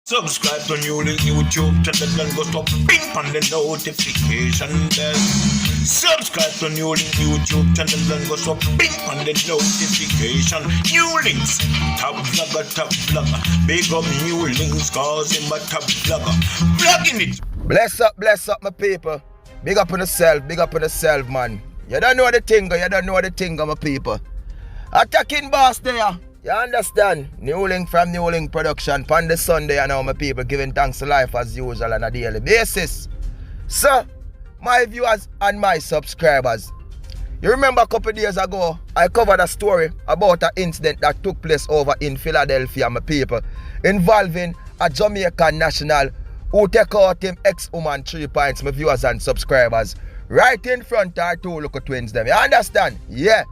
Subscribe to NEWLINK YouTube channel and go to ping on the notification bell. Subscribe to NEWLINK YouTube channel and go to ping on the notification. NEWLINKs, top vlogger. Big up NEWLINKs cause him a top vlogger. Vlogging it. Bless up my people. Big up on yourself, man. You don't know the thing, my people. Attacking boss there. You understand? NEWLINK from NEWLINK Production. On the Sunday, I know my people giving thanks to life as usual on a daily basis. So, my viewers and my subscribers, you remember a couple days ago, I covered a story about an incident that took place over in Philadelphia, my people, involving a Jamaican national who take out him ex-woman 3 points, my viewers and subscribers, right in front of our two little twins them. You understand? Yeah.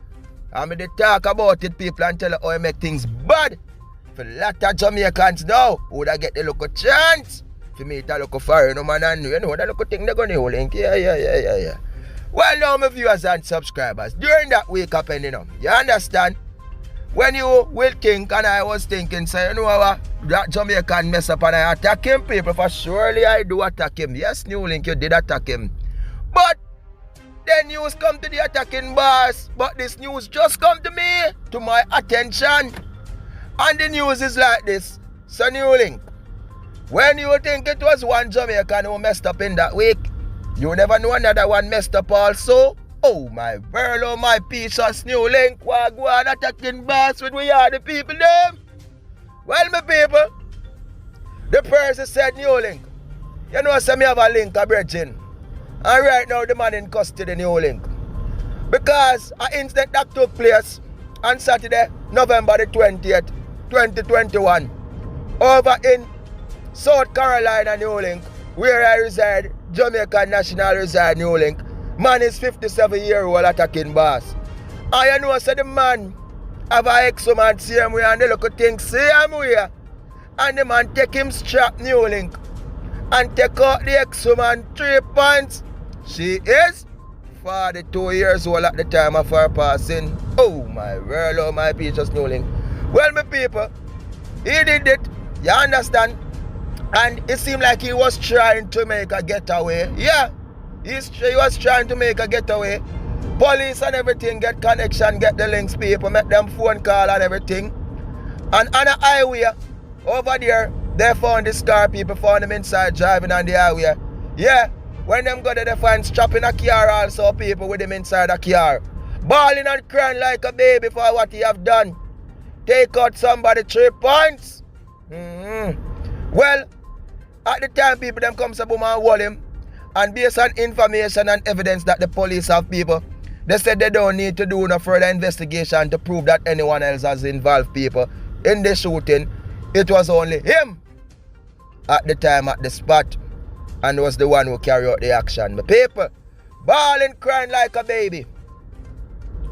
I'm going to talk about it, people, and tell you how I make things bad. For a lot of Jamaicans now, would I get the local chance? For me to look foreign, no man, and you know that local thing they're going to NEWLINK. Yeah. Well, now, my viewers and subscribers, during that week up, you know, you understand? When you will think, and I was thinking, so you know what, that Jamaican mess up and I attack him, people, for surely I do attack him. Yes, NEWLINK, you did attack him. But then news come to the attacking boss, but this news just come to me, to my attention. And the news is like this. So NEWLINK, when you think it was one Jamaican who messed up in that week, you never know another one messed up also. Oh my world, oh my precious NEWLINK, wagwan attacking boss with we are the people them. Well, my people, the person said NEWLINK, you know, say me have a link a bridging. And right now, the man in custody, NEWLINK. Because an incident that took place on Saturday, November the 20th, 2021, over in South Carolina, NEWLINK, where I reside, Jamaican national reside, NEWLINK. Man is 57-year-old attacking boss. And you know, so the man have a ex-woman same way and the local thing same way. And the man take him strap, NEWLINK, and take out the ex-woman 3 points. She is 42 years old at the time of her passing. Oh my world, oh my precious NEWLINK. Well, my people, he did it, you understand? And it seemed like he was trying to make a getaway. Yeah, he was trying to make a getaway. Police and everything get connection, get the links, people, make them phone call and everything. And on the highway, over there, they found this car, people found him inside driving on the highway. Yeah. When them go there, they find strapping a car also, people with him inside a car. Bawling and crying like a baby for what he have done. Take out somebody 3 points. Well, at the time, people them come to boom and hold him. And based on information and evidence that the police have, people, they said they don't need to do no further investigation to prove that anyone else has involved, people, in the shooting. It was only him at the time at the spot. And was the one who carried out the action. The people, bawling, crying like a baby.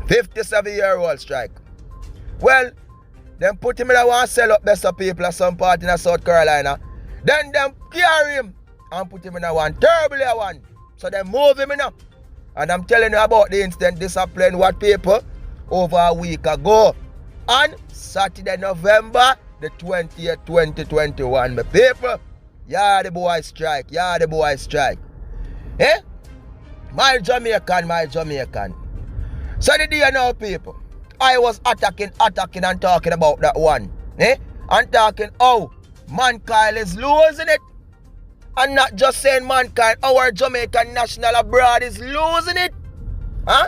57-year-old strike. Well, them put him in a one sell up best of people at some part in South Carolina. Then them carry him and put him in a one terribly one. So they move him in up. And I'm telling you about the incident discipline what people over a week ago. On Saturday, November the 20th, 2021. My people. Yeah, the boy strike. Eh? My Jamaican. So the day now, people, I was attacking and talking about that one. Eh? And talking how mankind is losing it. And not just saying mankind, our Jamaican national abroad is losing it. Huh?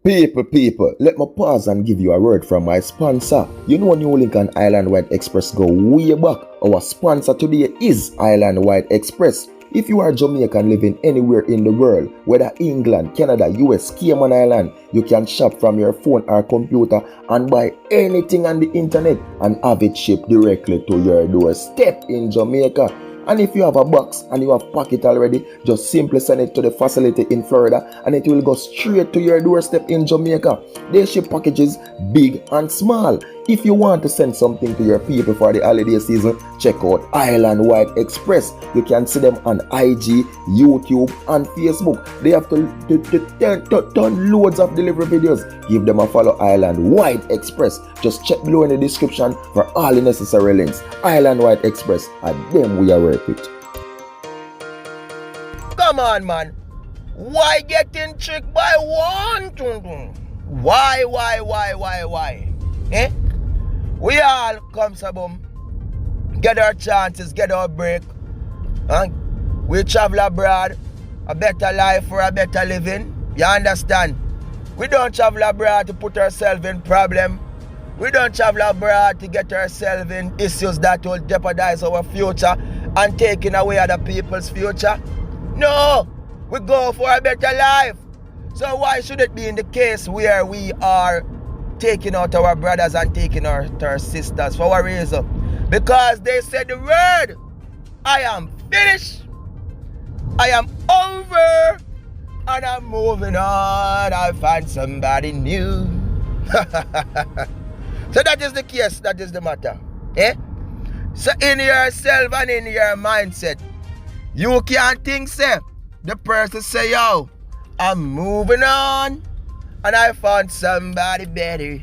People, let me pause and give you a word from my sponsor. You know NEWLINK and Islandwide Express go way back. Our sponsor today is Islandwide Express. If you are Jamaican living anywhere in the world, whether England, Canada, US, Cayman Island, you can shop from your phone or computer and buy anything on the internet and have it shipped directly to your doorstep in Jamaica. And if you have a box and you have packet already, just simply send it to the facility in Florida and it will go straight to your doorstep in Jamaica. They ship packages big and small. If you want to send something to your people for the holiday season, check out Islandwide Express. You can see them on IG, YouTube, and Facebook. They have turn loads of delivery videos. Give them a follow, Islandwide Express. Just check below in the description for all the necessary links. Islandwide Express, and them we are work with. Come on, man. Why getting tricked by one? Why? Eh? We all come sabum, get our chances, get our break. We travel abroad, a better life for a better living. You understand? We don't travel abroad to put ourselves in problem. We don't travel abroad to get ourselves in issues that will jeopardize our future and taking away other people's future. No, we go for a better life. So why should it be in the case where we are taking out our brothers and taking out our sisters? For what reason? Because they said the word, I am finished, I am over, and I'm moving on. I find somebody new. So that is the case, that is the matter. Eh? So in yourself and in your mindset, you can't think, say, the person say, yo, I'm moving on and I found somebody better.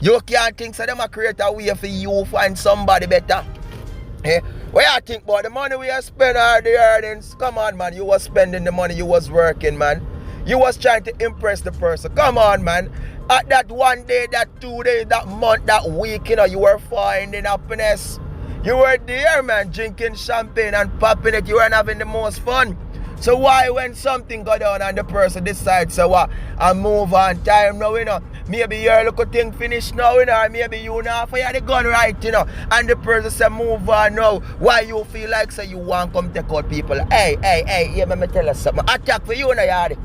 You can't think, so them a create a way for you find somebody better. Eh? What you think about the money we have spent or the earnings? Come on, man, you was spending the money, you was working, man. You was trying to impress the person. Come on, man. At that 1 day, that 2 days, that month, that week, you know, you were finding happiness. You were there, man, drinking champagne and popping it. You weren't having the most fun. So why when something go down and the person decides, so what, I move on time now, you know, maybe your little thing finished now, you know, or maybe you now fire the gun right, you know, and the person say move on now, why you feel like say you want to come take out people? Hey, yeah, let me tell you something. Attack for you in the yard.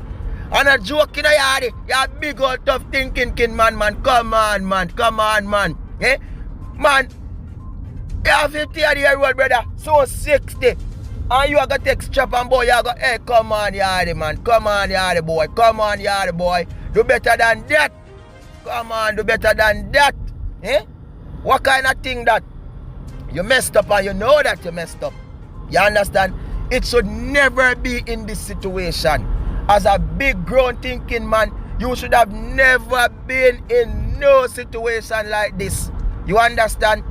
And a joke in the yard. You're big old tough thinking, man. Come on, man. Eh? Man, you have 50-year-old brother, so 60. And you are going to take strap and boy, you are going to, hey, come on, yardy, man. Come on, yardy boy. Do better than that. Come on, do better than that. Eh? What kind of thing that? You messed up and you know that you messed up. You understand? It should never be in this situation. As a big grown thinking man, you should have never been in no situation like this. You understand?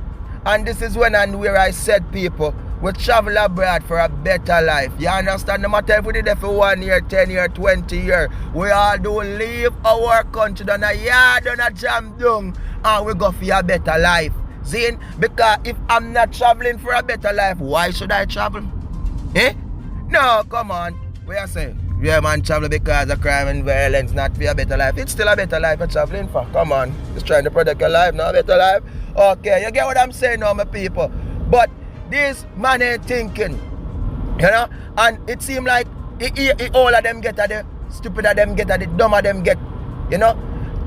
And this is when and where I said, people, we travel abroad for a better life. You understand? No matter if we did it for 1 year, 10 year, 20 year, we all do leave our country down a yard, down a jam down, and we go for a better life. See? Because if I'm not traveling for a better life, why should I travel? Eh? No, come on. What you say? Yeah, man, travel because of crime and violence, not for a better life. It's still a better life you're traveling for. Come on. Just trying to protect your life, not a better life. Okay, you get what I'm saying now, my people. But this man ain't thinking, you know, and it seems like all of them get at the stupid of them get at the dumb of them get, you know.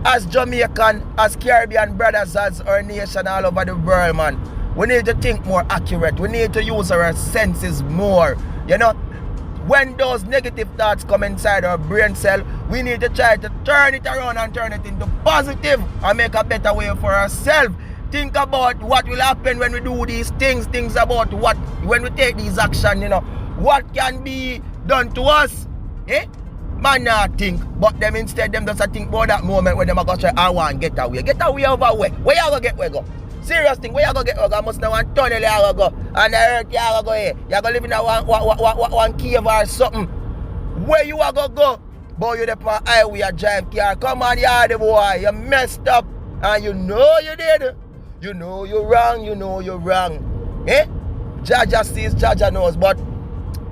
As Jamaican, as Caribbean brothers, as our nation all over the world, man, we need to think more accurate. We need to use our senses more, you know. When those negative thoughts come inside our brain cell, we need to try to turn it around and turn it into positive and make a better way for ourselves. Think about what will happen when we do these things about what, when we take these actions, you know, what can be done to us. Eh? Man not think, but them instead, them just think about that moment when them are going to say, I want to get away. Get away over where? Where you going to get where go? Serious thing, where you going to get where go? I must know one tunnel you going to go. And the earth you going to go here. You going to live in a one cave or something. Where you are going to go? Boy, you there on highway, you drive car. Come on, you boy. You messed up. And you know you did. You know you're wrong. Eh? Jaja sees, Jaja knows. But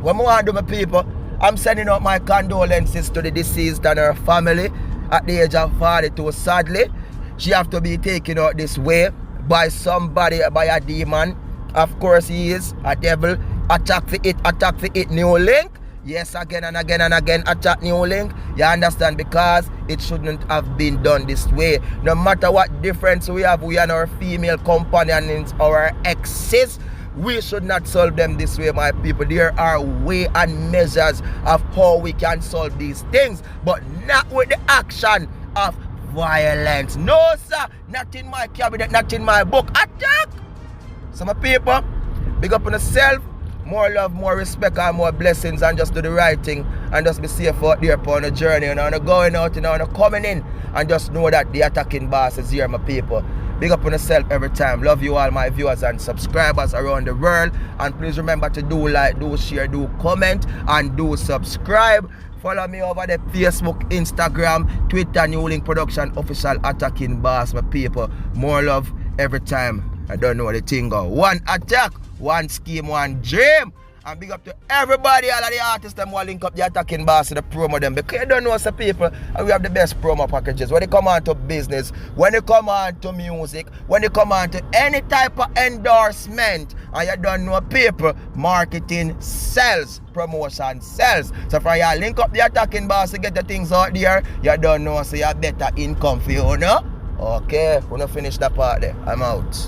what I want to do, my people, I'm sending out my condolences to the deceased and her family at the age of 42. Sadly, she have to be taken out this way by somebody, by a demon. Of course, he is a devil. Attack for it, NEWLINK. Yes, again and again, attack NEWLINK. You understand? Because it shouldn't have been done this way. No matter what difference we have, we and our female companions, our exes, we should not solve them this way, my people. There are ways and measures of how we can solve these things, but not with the action of violence. No, sir. Not in my cabinet, not in my book. Attack! So my people, big up on yourself. More love, more respect, and more blessings, and just do the right thing and just be safe out there upon the journey, you know, and going out, you know, and coming in, and just know that the attacking boss is here, my people. Big up on yourself every time. Love you all, my viewers and subscribers around the world. And please remember to do like, do share, do comment, and do subscribe. Follow me over the Facebook, Instagram, Twitter, NEWLINK Production, official attacking boss, my people. More love every time. I don't know the thing go. One attack, one scheme, one dream. And big up to everybody, all of the artists them will link up the attacking boss to the promo them. Because you don't know some people, and we have the best promo packages. When they come on to business, when they come on to music, when they come on to any type of endorsement, and you don't know people, marketing sells, promotion sells. So for you link up the attacking boss to get the things out there, you don't know, so you have better income for you, no? Okay, we're gonna finish that part there. I'm out.